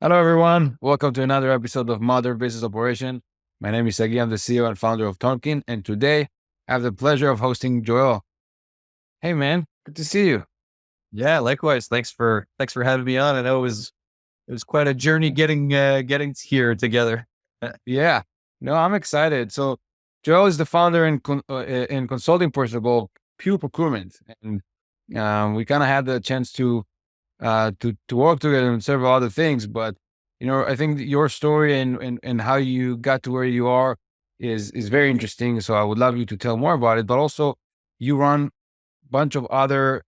Hello, everyone. Welcome to another episode of Modern Business Operation. My name is Sagi. I'm the CEO and founder of Tonkin, and today I have the pleasure of hosting Joel. Hey, man, good to see you. Yeah, likewise. Thanks for having me on. I know it was quite a journey getting here together. Yeah, no, I'm excited. So, Joel is the founder in consulting principal Pure Procurement, and we kind of had the chance to work together on several other things. But I think that your story and how you got to where you are is very interesting. So I would love you to tell more about it. But also, you run a bunch of other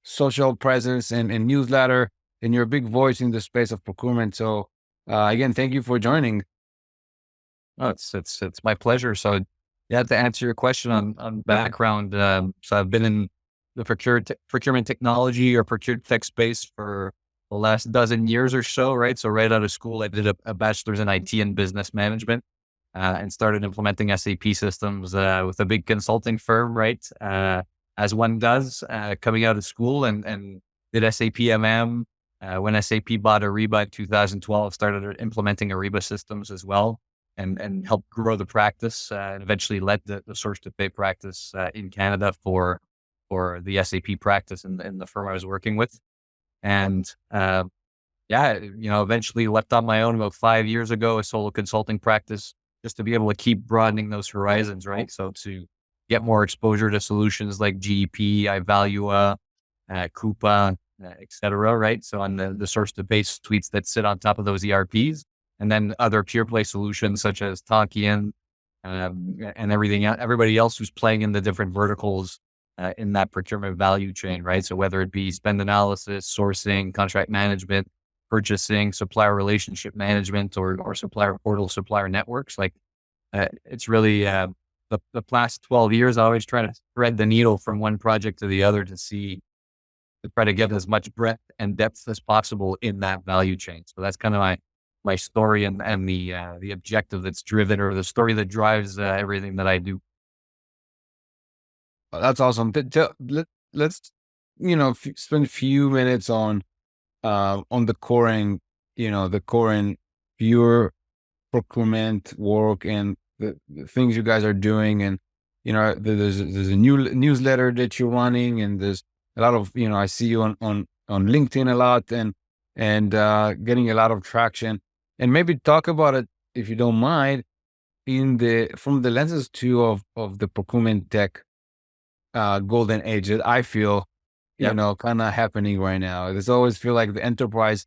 social presence and newsletter, and you're a big voice in the space of procurement. So again, thank you for joining. Oh, it's my pleasure. So, yeah, to answer your question on background, so I've been in the procurement technology or procure tech space for the last dozen years or so, right? So, right out of school, I did a bachelor's in IT and business management, and started implementing SAP systems with a big consulting firm, right? As one does, coming out of school and did SAP MM. When SAP bought Ariba in 2012, started implementing Ariba systems as well and helped grow the practice, and eventually led the source to pay practice in Canada for the SAP practice in the firm I was working with. And yeah, eventually left on my own about 5 years ago, a solo consulting practice, just to be able to keep broadening those horizons, right? So to get more exposure to solutions like GEP, iValua, Coupa, et cetera, right? So on the source to base suites that sit on top of those ERPs, and then other pure play solutions such as Tonkin, and everybody else who's playing in the different verticals in that procurement value chain, right? So whether it be spend analysis, sourcing, contract management, purchasing, supplier relationship management, or supplier portal, supplier networks, like it's really the past 12 years, I always try to thread the needle from one project to the other to try to get as much breadth and depth as possible in that value chain. So that's kind of my story and the objective that's driven, or the story that drives everything that I do. That's awesome. Let's spend a few minutes on the core and the core and pure procurement work and the things you guys are doing. And there's a new newsletter that you're running, and there's a lot of I see you on LinkedIn a lot, and getting a lot of traction. And maybe talk about it, if you don't mind, in the from the lenses too of the procurement tech golden age that I feel Yep. kind of happening right now. There's always feel like the enterprise,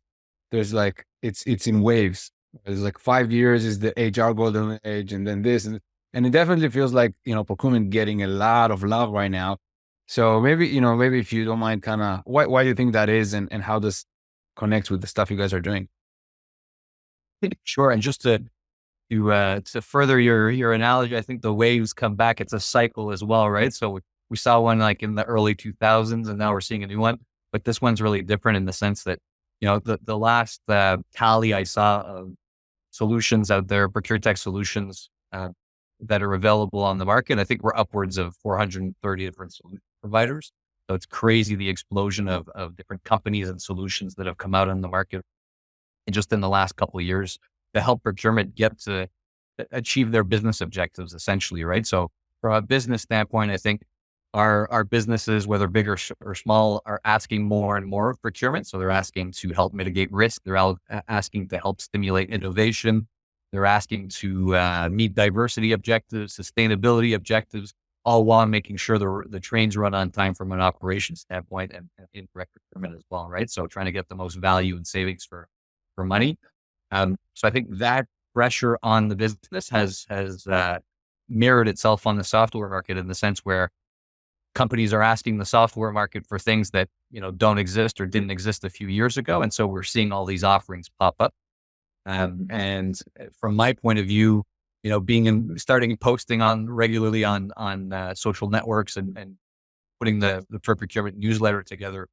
there's like it's in waves. There's like 5 years is the HR golden age, and then this, and it definitely feels like procurement getting a lot of love right now. So maybe if you don't mind, kind of why do you think that is, and how this connects with the stuff you guys are doing. Sure. And just to further your analogy, I think the waves come back. It's a cycle as well, right? So we saw one like in the early 2000s, and now we're seeing a new one. But this one's really different in the sense that the last tally I saw of solutions out there, procure tech solutions that are available on the market, I think we're upwards of 430 different solution providers. So it's crazy the explosion of different companies and solutions that have come out on the market and just in the last couple of years to help procurement get to achieve their business objectives, essentially, right? So from a business standpoint, I think our businesses, whether big or small, are asking more and more of procurement. So they're asking to help mitigate risk. They're asking to help stimulate innovation. They're asking to meet diversity objectives, sustainability objectives, all while making sure the trains run on time from an operations standpoint, and indirect procurement as well, right? So trying to get the most value and savings for money. So I think that pressure on the business has mirrored itself on the software market, in the sense where companies are asking the software market for things that don't exist or didn't exist a few years ago, and so we're seeing all these offerings pop up. And from my point of view, starting posting on regularly on social networks, and putting the procurement newsletter together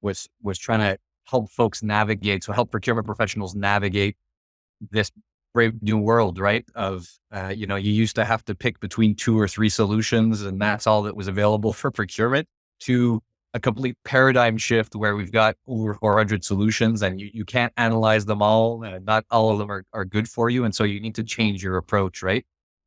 was trying to help folks navigate, so help procurement professionals navigate this brave new world, right? Of, you used to have to pick between two or three solutions, and that's all that was available for procurement, to a complete paradigm shift where we've got over 400 solutions and you can't analyze them all. Not all of them are good for you. And so you need to change your approach, right?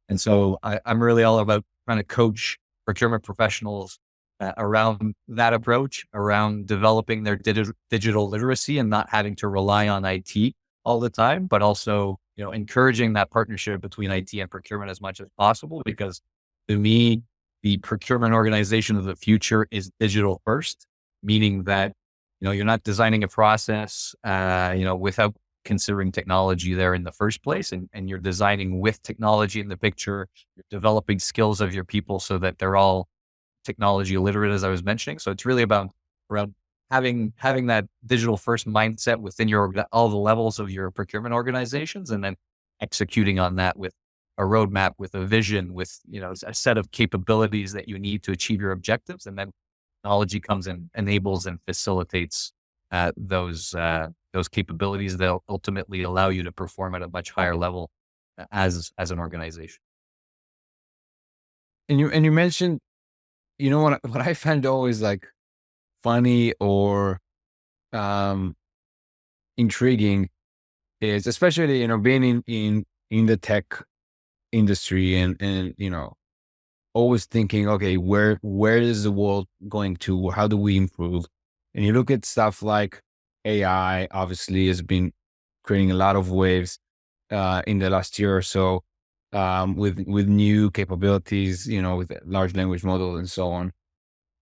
And so I'm really all about trying to coach procurement professionals around that approach, around developing their digital literacy and not having to rely on IT all the time, but also, encouraging that partnership between IT and procurement as much as possible. Because to me, the procurement organization of the future is digital first, meaning that, you're not designing a process, without considering technology there in the first place. And you're designing with technology in the picture, you're developing skills of your people so that they're all technology literate, as I was mentioning. So it's really about around having that digital first mindset within all the levels of your procurement organizations, and then executing on that with a roadmap, with a vision, with a set of capabilities that you need to achieve your objectives. And then technology comes and enables and facilitates those capabilities that ultimately allow you to perform at a much higher level as an organization. And you mentioned, what I find always like funny or um intriguing is, especially, being in the tech industry, and always thinking, okay, where is the world going to? How do we improve? And you look at stuff like AI, obviously, has been creating a lot of waves in the last year or so, with new capabilities, with large language models and so on.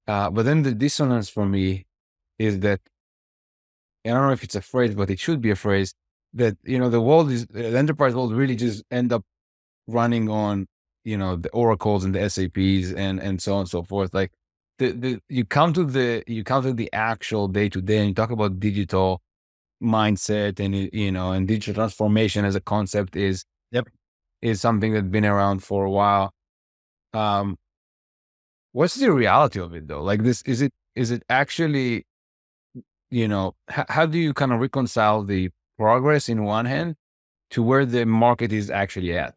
But then the dissonance for me is that, I don't know if it's a phrase, but it should be a phrase, that the enterprise world really just end up running on, the Oracles and the SAPs and so on and so forth. Like, you come to the actual day to day, and you talk about digital mindset, and and digital transformation as a concept Yep. is something that's been around for a while. Um, what's the reality of it though? Like, is it actually, how do you kind of reconcile the progress in one hand to where the market is actually at?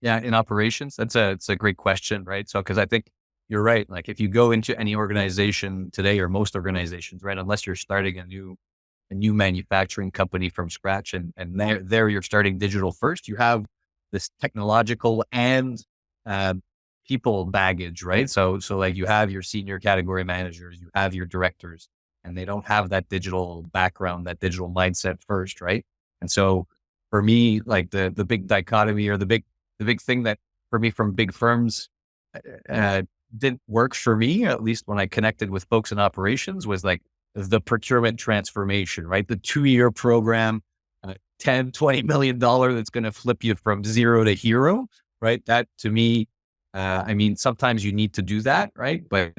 Yeah, in operations, it's a great question, right? So, because I think you're right. Like, if you go into any organization today, or most organizations, right, unless you're starting a new manufacturing company from scratch, and there you're starting digital first, you have this technological and uh, people baggage, right? So like, you have your senior category managers, you have your directors, and they don't have that digital background, that digital mindset first, right? And so for me, like, the big dichotomy, or the big thing that for me from big firms uh, didn't work for me, at least when I connected with folks in operations, was like the procurement transformation, right? The 2-year program, 10, $20 million that's going to flip you from zero to hero, right? That to me, I mean, sometimes you need to do that, right? But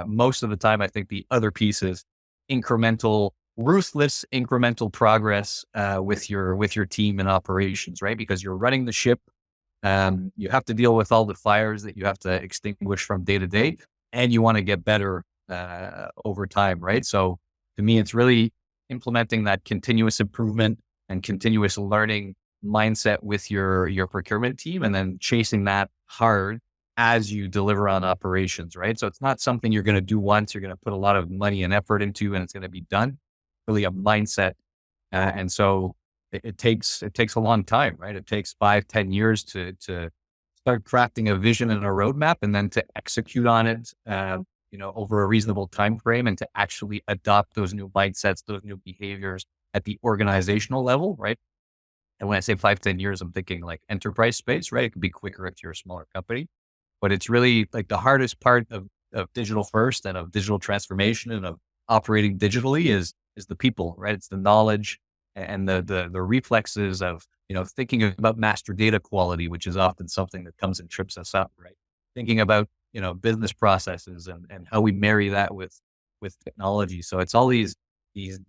most of the time, I think the other piece is incremental, ruthless incremental progress with your team and operations, right? Because you're running the ship. You have to deal with all the fires that you have to extinguish from day to day, and you want to get better over time, right? So to me, it's really implementing that continuous improvement and continuous learning mindset with your procurement team, and then chasing that hard as you deliver on operations, right? So it's not something you're going to do once. You're going to put a lot of money and effort into, and it's going to be done. Really a mindset, and so it takes a long time, right? It takes 5-10 years to start crafting a vision and a roadmap, and then to execute on it, over a reasonable time frame, and to actually adopt those new mindsets, those new behaviors at the organizational level, right? And when I say 5-10 years, I'm thinking like enterprise space, right? It could be quicker if you're a smaller company, but it's really like the hardest part of digital first, and of digital transformation, and of operating digitally is the people, right? It's the knowledge and the reflexes of, thinking about master data quality, which is often something that comes and trips us up, right? Thinking about, business processes, and how we marry that with technology. So it's all these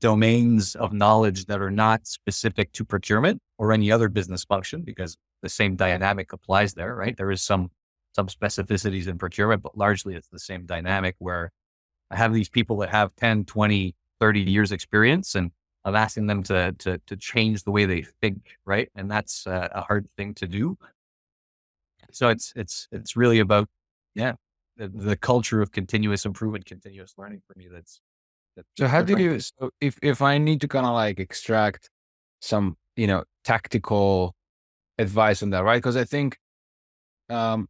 domains of knowledge that are not specific to procurement or any other business function, because the same dynamic applies there, right? There is some specificities in procurement, but largely it's the same dynamic, where I have these people that have 10, 20, 30 years experience, and I'm asking them to change the way they think, right? And that's a hard thing to do. So it's really about, yeah, the culture of continuous improvement, continuous learning for me. That's So how do different. you, so if I need to kind of like extract some, tactical advice on that, right? Because um,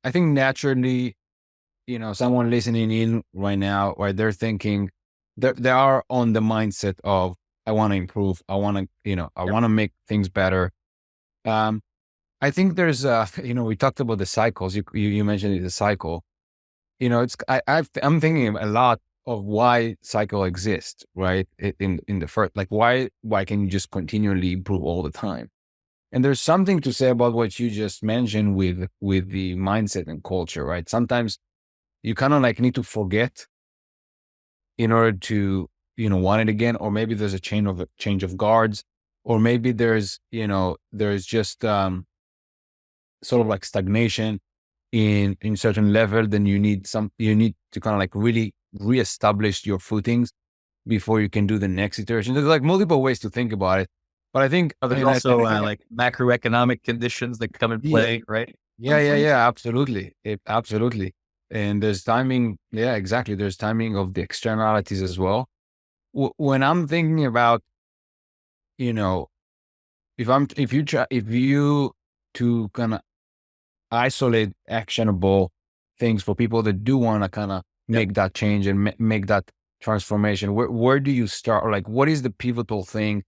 I think naturally, someone listening in right now, right, they're thinking, they are on the mindset of, I want to improve. I want to, I Yep. want to make things better. Um, I think there's, we talked about the cycles. You mentioned the cycle. I'm thinking a lot of why cycle exists, right? In the first, like why can you just continually improve all the time? And there's something to say about what you just mentioned with the mindset and culture, right? Sometimes you kind of like need to forget in order to, want it again, or maybe there's a change of guards, or maybe there's just sort of like stagnation in certain level. Then you need to kind of like really reestablish your footings before you can do the next iteration. There's like multiple ways to think about it, but I think, There's and also I think, like macroeconomic conditions that come in yeah, play, right? yeah, Sometimes. absolutely, absolutely. And there's timing. Yeah, exactly. There's timing of the externalities as well. When I'm thinking about, you know, if you to kind of isolate actionable things for people that do want to kind of Yep. make that change and make that transformation, where do you start? Or like, what is the pivotal thing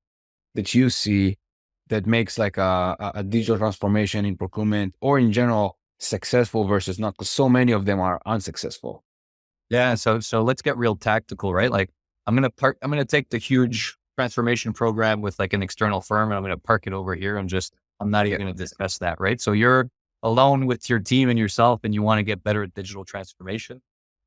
that you see that makes like a digital transformation in procurement or in general successful versus not? Because so many of them are unsuccessful. Yeah. So let's get real tactical, right? Like I'm gonna take the huge transformation program with like an external firm and I'm gonna park it over here and I'm not even Yeah. gonna discuss that, right? So you're alone with your team and yourself and you want to get better at digital transformation.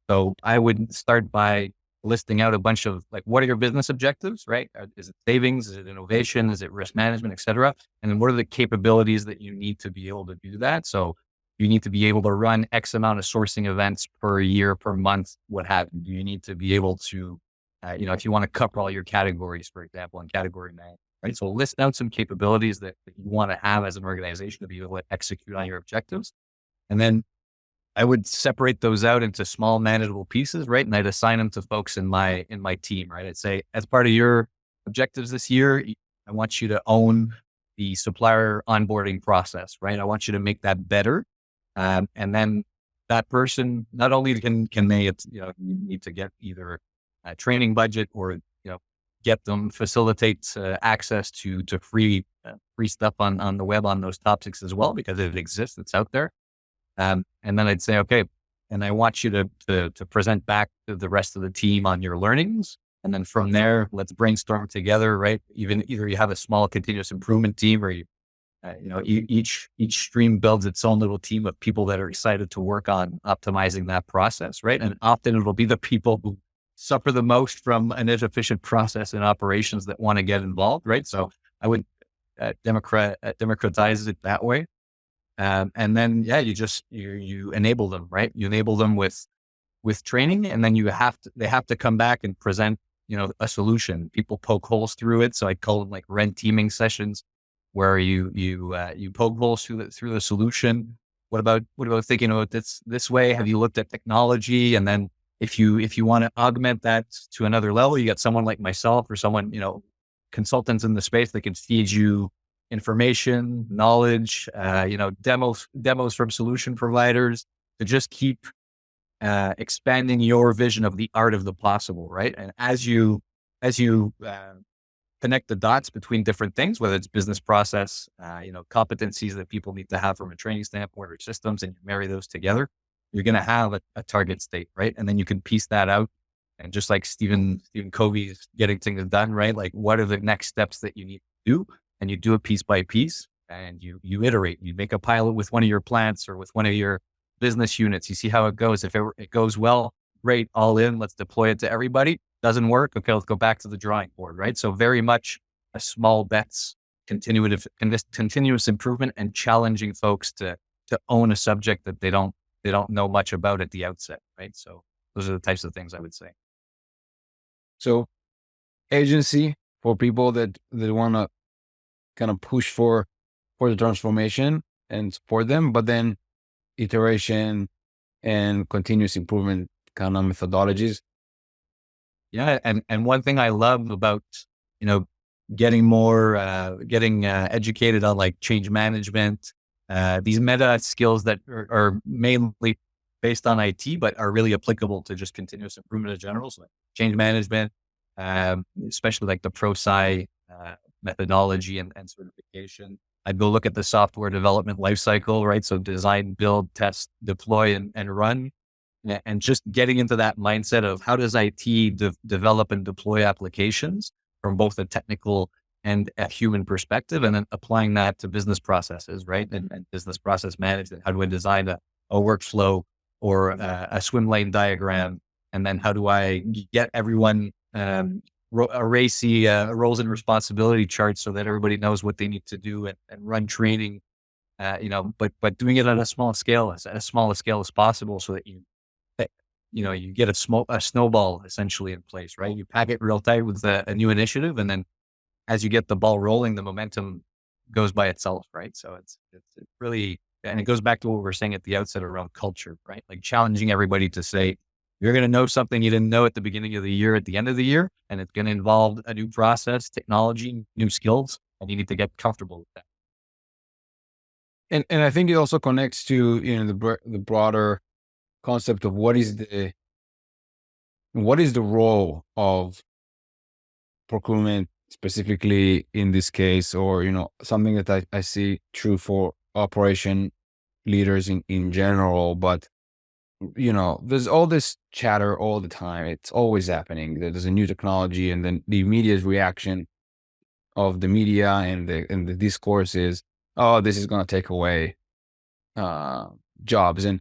So I would start by listing out a bunch of like, what are your business objectives, right? Is it savings? Is it innovation? Is it risk management, et cetera? And then what are the capabilities that you need to be able to do that? So you need to be able to run X amount of sourcing events per year, per month, what have you. You need to be able to, if you want to cover all your categories, for example, in category management, right? So list out some capabilities that you want to have as an organization to be able to execute on your objectives. And then I would separate those out into small manageable pieces, right? And I'd assign them to folks in my team, right? I'd say, as part of your objectives this year, I want you to own the supplier onboarding process, right? I want you to make that better. And then that person, not only can they, you need to get either a training budget or, get them facilitate access to free stuff on the web on those topics as well, because it exists, it's out there. And then I'd say, okay, and I want you to present back to the rest of the team on your learnings. And then from there, let's brainstorm together, right? Either you have a small continuous improvement team or each stream builds its own little team of people that are excited to work on optimizing that process, right? And often it'll be the people who suffer the most from an inefficient process and operations that want to get involved, right? So I would democratize it that way. And then, yeah, you enable them, right? You enable them with training, and then they have to come back and present, a solution. People poke holes through it. So I call them like red teaming sessions where you poke holes through the solution. What about thinking about this way? Have you looked at technology? And then if you want to augment that to another level, you got someone like myself or someone, consultants in the space that can feed you information, knowledge, demos from solution providers to just keep expanding your vision of the art of the possible, right? And as you connect the dots between different things, whether it's business process, competencies that people need to have from a training standpoint or systems, and you marry those together, you're going to have a target state, right? And then you can piece that out. And just like Stephen Covey's getting things done, right? Like, what are the next steps that you need to do? And you do it piece by piece, and you iterate. You make a pilot with one of your plants or with one of your business units. You see how it goes. If it goes well, great, all in. Let's deploy it to everybody. Doesn't work? Okay, let's go back to the drawing board, right? So very much a small bets, continuous improvement, and challenging folks to own a subject that they don't know much about at the outset, right? So those are the types of things I would say. So agency for people that want to kind of push for the transformation and support them, but then iteration and continuous improvement kind of methodologies. Yeah. And one thing I love about, you know, getting more, educated on like change management, these meta skills that are mainly based on IT, but are really applicable to just continuous improvement in general. So like change management, especially like the ProSci methodology and certification. I'd go look at the software development lifecycle, right? So design, build, test, deploy, and run. And just getting into that mindset of how does IT develop and deploy applications from both a technical and a human perspective, and then applying that to business processes, right? And business process management. How do I design a workflow or a swim lane diagram? And then how do I get everyone erase the roles and responsibility charts so that everybody knows what they need to do and run training, but doing it at a small scale, as small a scale as possible, so that you get a snowball essentially in place, right? You pack it real tight with a new initiative, and then as you get the ball rolling, the momentum goes by itself, right? So it's really, and it goes back to what we were saying at the outset around culture, right? Like challenging everybody to say, you're going to know something you didn't know at the beginning of the year, at the end of the year, and it's going to involve a new process, technology, new skills, and you need to get comfortable with that. And I think it also connects to, the broader concept of what is the role of procurement specifically in this case, or something that I see true for operation leaders in general. But there's all this chatter all the time. It's always happening. There's a new technology, and then the immediate reaction of the media and the discourse is, oh, this is going to take away jobs. And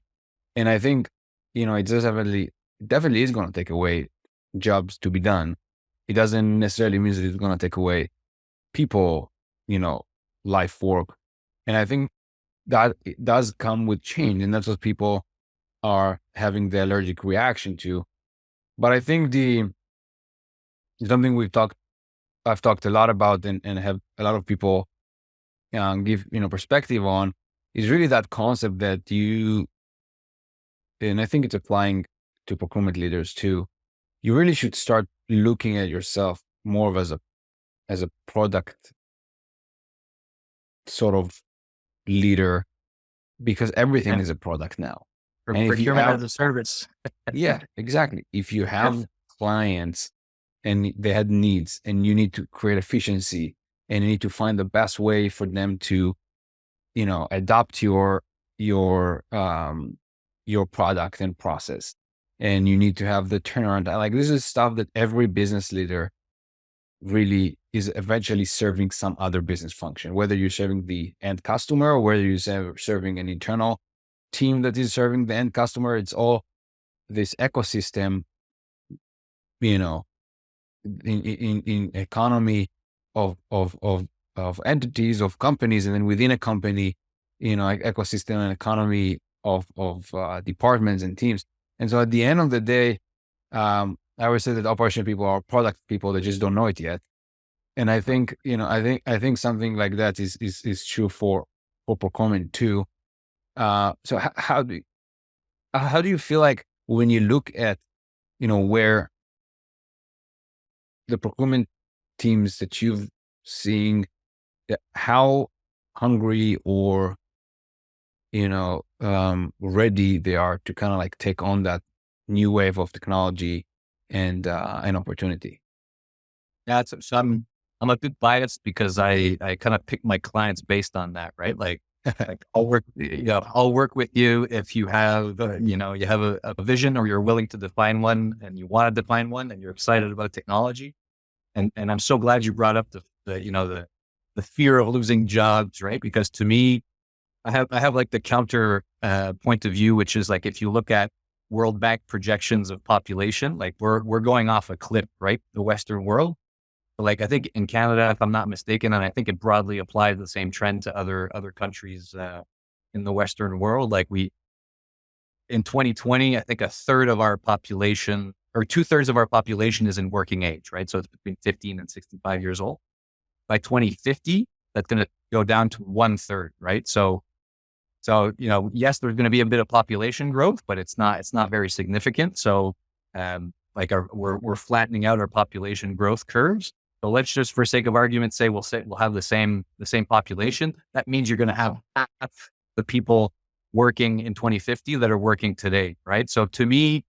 I think, it definitely is going to take away jobs to be done. It doesn't necessarily mean that it's going to take away people, life work. And I think that it does come with change, and that's what people are having the allergic reaction to. But I think something I've talked a lot about, and have a lot of people give, perspective on, is really that concept that and I think it's applying to procurement leaders too. You really should start looking at yourself more of as a product sort of leader, because everything Yeah. is a product now. For And if you procurement have, as a service. yeah, exactly. If you have clients and they had needs, and you need to create efficiency, and you need to find the best way for them to, adopt your product and process, and you need to have the turnaround. Like, this is stuff that every business leader really is eventually serving some other business function, whether you're serving the end customer or whether you're serving an internal team that is serving the end customer. It's all this ecosystem, you know, in economy of entities, of companies, and then within a company, ecosystem and economy of departments and teams. And so at the end of the day, I would say that operation people are product people that just don't know it yet. And I think, I think something like that is true for procurement too. So how do you feel like when you look at, where the procurement teams that you've seen, how hungry or, ready they are to kind of like take on that new wave of technology and an opportunity? Yeah, so I'm a bit biased because I kind of pick my clients based on that, right? Like, I'll work with you if you have, you have a vision, or you're willing to define one, and you want to define one, and you're excited about technology. And I'm so glad you brought up the fear of losing jobs, right? Because to me, I have like the counter point of view, which is like, if you look at World Bank projections of population, like we're going off a cliff, right? The Western world. Like, I think in Canada, if I'm not mistaken, and I think it broadly applies the same trend to other countries in the Western world. Like, in 2020, I think a third of our population, or 2/3 of our population, is in working age, right? So it's between 15 and 65 years old. By 2050, that's going to go down to 1/3, right? So So, yes, there's going to be a bit of population growth, but it's not very significant. So, we're flattening out our population growth curves. So let's just, for sake of argument, say we'll have the same population. That means you're going to have half the people working in 2050 that are working today, right? So to me,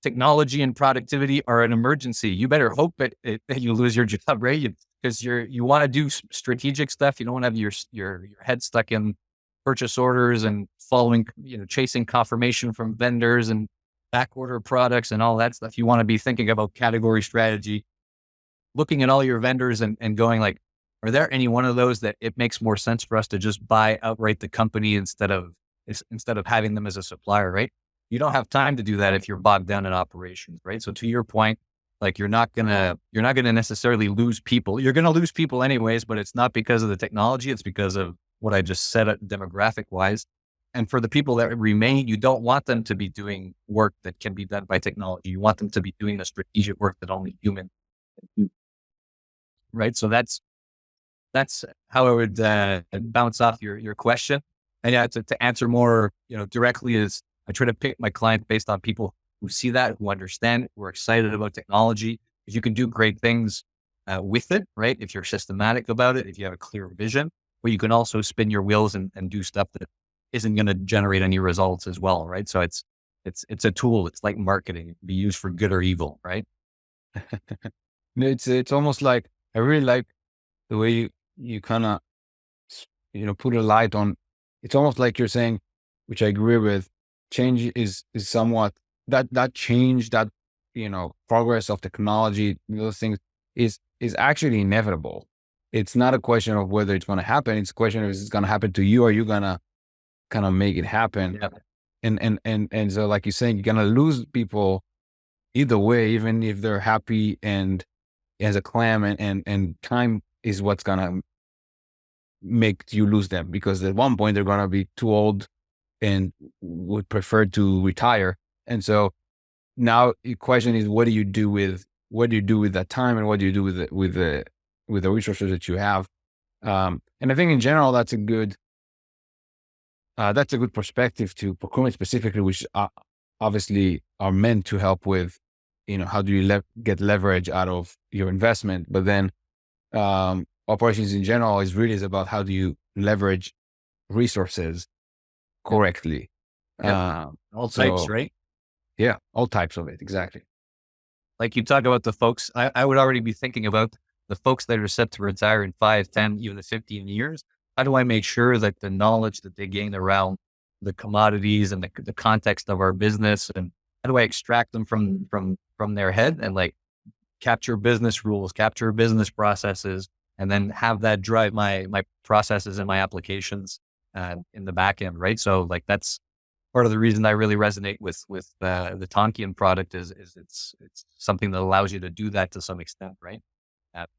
technology and productivity are an emergency. You better hope that you lose your job, right? Because you want to do strategic stuff. You don't want to have your head stuck in purchase orders and following, chasing confirmation from vendors and back order products and all that stuff. You want to be thinking about category strategy, looking at all your vendors and going like, are there any one of those that it makes more sense for us to just buy outright the company instead of having them as a supplier, right? You don't have time to do that if you're bogged down in operations, right? So to your point, like you're not gonna necessarily lose people. You're gonna lose people anyways, but it's not because of the technology. It's because of what I just said demographic wise. And for the people that remain, you don't want them to be doing work that can be done by technology. You want them to be doing the strategic work that only humans can do, right? So that's how I would bounce off your question. And yeah, to answer more, directly is I try to pick my clients based on people who see that, who understand it, who are excited about technology. If you can do great things with it, right? If you're systematic about it, if you have a clear vision, but you can also spin your wheels and do stuff that isn't going to generate any results as well, right? So it's a tool. It's like marketing. It can be used for good or evil, right? It's almost like, I really like the way you kind of, put a light on. It's almost like you're saying, which I agree with, change is somewhat that change, that, progress of technology, those things is actually inevitable. It's not a question of whether it's going to happen. It's a question of, is it going to happen to you? Or are you going to kind of make it happen? Yeah. And so, like you're saying, you're going to lose people either way, even if they're happy and as a clam, and time is what's going to make you lose them, because at one point they're going to be too old and would prefer to retire. And so now the question is, what do you do with that time, and what do you do with the resources that you have? And I think in general, that's a good perspective to procurement specifically, which obviously are meant to help with, how do you get leverage out of your investment? But then operations in general is about how do you leverage resources correctly. All types, right? Yeah, all types of it. Exactly. Like you talk about the folks, I would already be thinking about the folks that are set to retire in 5, 10, even 15 years. How do I make sure that the knowledge that they gain around the commodities and the context of our business, and how do I extract them from their head and like capture business rules, capture business processes, and then have that drive my processes and my applications in the back end, right? So like that's part of the reason I really resonate with the Tonkian product is it's something that allows you to do that to some extent, right?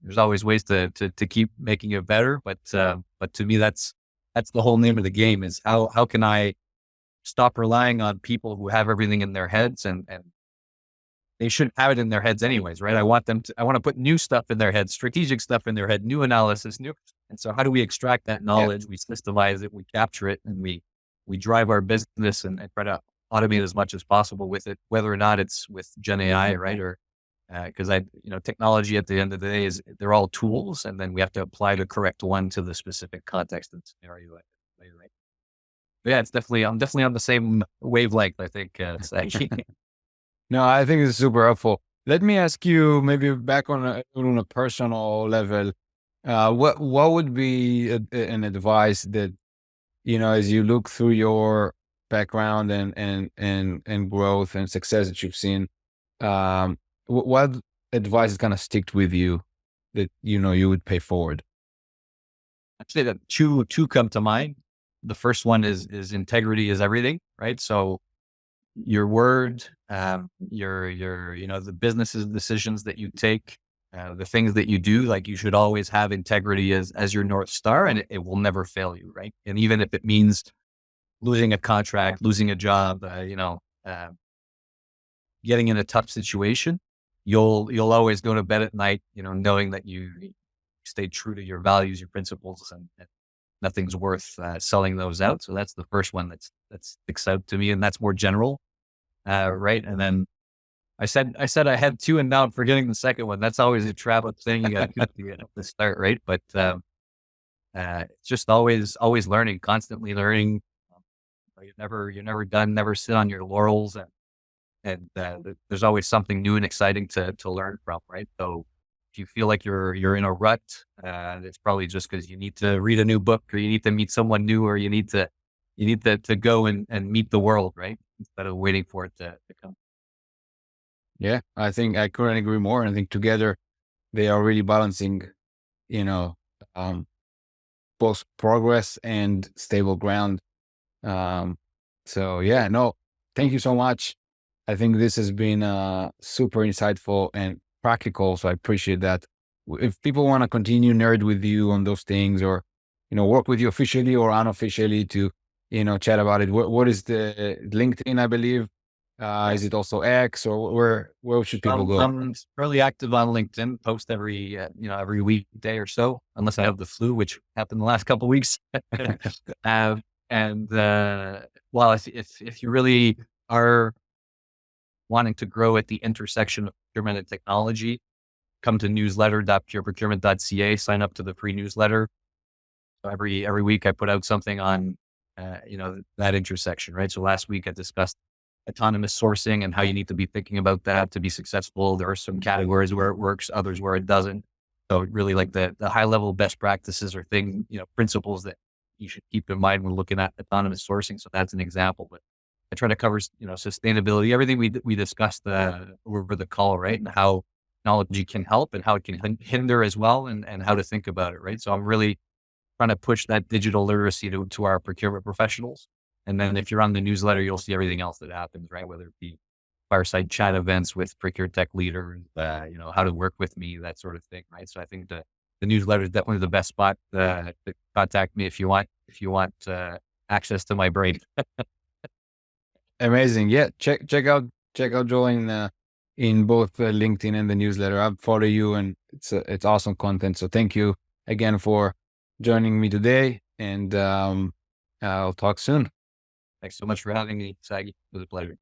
There's always ways to keep making it better, but to me that's the whole name of the game, is how can I stop relying on people who have everything in their heads, and they shouldn't have it in their heads anyways, right? I want to put new stuff in their heads, strategic stuff in their head, new analysis, and so how do we extract that knowledge? Yeah. We systemize it, we capture it, and we drive our business and try to automate as much as possible with it, whether or not it's with Gen AI, right? Or because technology at the end of the day they're all tools, and then we have to apply the correct one to the specific context and scenario. Right? But yeah, I'm definitely on the same wavelength, I think. No, I think it's super helpful. Let me ask you, maybe back on a personal level, what would be an advice that, as you look through your background and growth and success that you've seen, what advice is going to stick with you that, you would pay forward? I'd say that two come to mind. The first one is integrity is everything, right? So your word, your the business's decisions that you take, the things that you do, like you should always have integrity as your North Star, and it will never fail you, right? And even if it means losing a contract, losing a job, getting in a tough situation, you'll always go to bed at night, knowing that you stayed true to your values, your principles, and nothing's worth selling those out. So that's the first one that sticks out to me, and that's more general, right? And then I said I had two, and now I'm forgetting the second one. That's always a travel thing. You got to start, right? But it's just always learning, constantly learning. You're never done. Never sit on your laurels, and there's always something new and exciting to learn from, right? So if you feel like you're in a rut, it's probably just because you need to read a new book, or you need to meet someone new, or you need to go and meet the world, right? Instead of waiting for it to come. Yeah, I think I couldn't agree more. I think together they are really balancing, you know, um, both progress and stable ground. Um, so yeah, no, thank you so much. I think this has been super insightful and practical. So I appreciate that. If people want to continue nerd with you on those things, or work with you officially or unofficially to chat about it, what is the LinkedIn? I believe. Is it also X, or where should people go? I'm fairly active on LinkedIn. Post every weekday or so, unless I have the flu, which happened the last couple of weeks. And well, if you really are wanting to grow at the intersection of procurement and technology, come to newsletter.pureprocurement.ca. Sign up to the free newsletter. So every week I put out something on that intersection, right? So last week I discussed autonomous sourcing and how you need to be thinking about that to be successful. There are some categories where it works, others where it doesn't. So really, like the high level best practices or things, principles that you should keep in mind when looking at autonomous sourcing. So that's an example, but I try to cover, sustainability, everything we discussed over the call, right? And how technology can help and how it can hinder as well, and how to think about it, right? So I'm really trying to push that digital literacy to our procurement professionals. And then if you're on the newsletter, you'll see everything else that happens, right? Whether it be fireside chat events with procure tech leaders, how to work with me, that sort of thing, right? So I think the newsletter is definitely the best spot to contact me if you want access to my brain. Amazing. Yeah. Check out Joel in both LinkedIn and the newsletter. I follow you, and it's awesome content. So thank you again for joining me today, and I'll talk soon. Thanks so much for having me, Sagi. It was a pleasure.